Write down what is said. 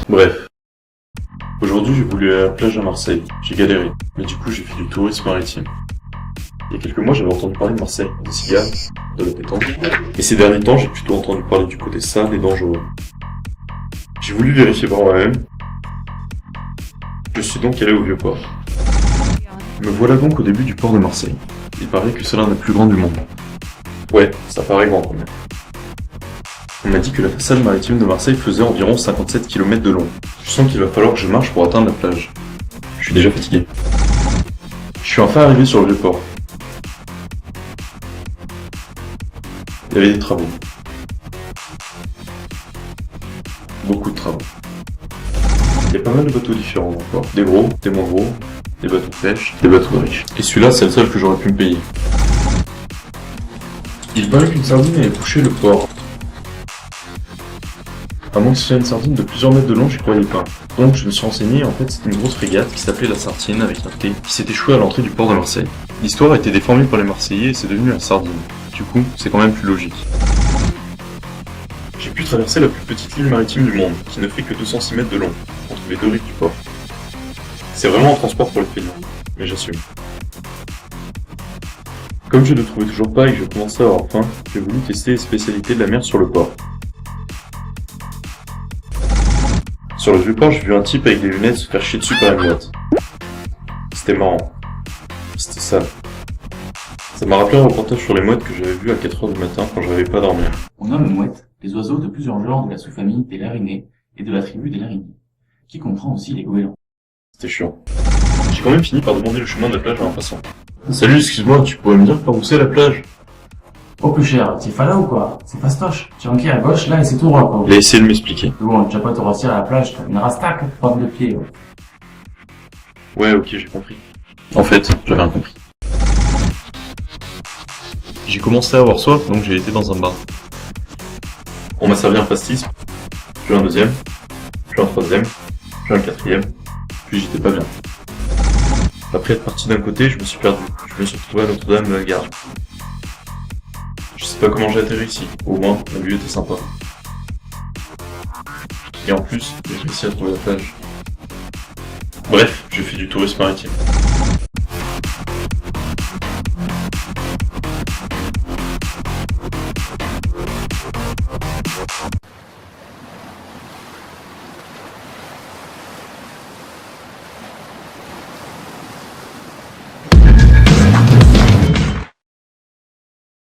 Bref. Aujourd'hui, j'ai voulu aller à la plage à Marseille. J'ai galéré. Mais du coup, j'ai fait du tourisme maritime. Il y a quelques mois, j'avais entendu parler de Marseille, des cigares, de la pétanque. Et ces derniers temps, j'ai plutôt entendu parler du côté sale et dangereux. J'ai voulu vérifier par moi-même. Je suis donc allé au Vieux-Port. Me voilà donc au début du port de Marseille. Il paraît que c'est l'un des plus grands du monde. Ouais, ça paraît grand quand même. On m'a dit que la façade maritime de Marseille faisait environ 57 km de long. Je sens qu'il va falloir que je marche pour atteindre la plage. Je suis déjà fatigué. Je suis enfin arrivé sur le Vieux-Port. Il y avait des travaux. Beaucoup de travaux. Il y a pas mal de bateaux différents encore. Des gros, des moins gros, des bateaux de pêche, des bateaux de riches. Et celui-là, c'est le seul que j'aurais pu me payer. Il paraît qu'une sardine avait touché le port. À moins que ce soit une sardine de plusieurs mètres de long, j'y croyais pas. Donc je me suis renseigné, en fait c'était une grosse frégate qui s'appelait la Sardine avec un T, qui s'est échouée à l'entrée du port de Marseille. L'histoire a été déformée par les Marseillais et c'est devenu la Sardine. Du coup, c'est quand même plus logique. J'ai pu traverser la plus petite île maritime du monde, qui ne fait que 206 mètres de long, entre les deux rives du port. C'est vraiment un transport pour les feignants, mais j'assume. Comme je ne trouvais toujours pas et que je commençais à avoir faim, j'ai voulu tester les spécialités de la mer sur le port. Sur le Vieux-Port, j'ai vu un type avec des lunettes se faire chier dessus par une mouette. C'était marrant. C'était sale. Ça m'a rappelé un reportage sur les mouettes que j'avais vu à 4h du matin quand j'avais pas dormi. On nomme mouettes des oiseaux de plusieurs genres de la sous-famille des larinés et de la tribu des lariniers, qui comprend aussi les goélands. C'était chiant. J'ai quand même fini par demander le chemin de la plage à un passant. Salut, excuse-moi, tu pourrais me dire par où c'est la plage? Oh plus cher, t'es pas là ou quoi? C'est fastoche. Tu enquilles à gauche, là, et c'est tout droit, quoi. Il a essayé de m'expliquer. Mais bon, tu vas pas te rassis à la plage, t'as une rastaque, porte de pied, ouais. Ouais, ok, j'ai compris. En fait, j'avais rien compris. J'ai commencé à avoir soif, donc j'ai été dans un bar. On m'a servi un pastis, puis un deuxième, puis un troisième, puis un quatrième, puis j'étais pas bien. Après être parti d'un côté, je me suis perdu. Je me suis retrouvé à Notre-Dame de la Garde. Je sais pas comment j'ai atterri ici, au moins la vue était sympa. Et en plus, j'ai réussi à trouver la plage. Bref, j'ai fait du tourisme maritime.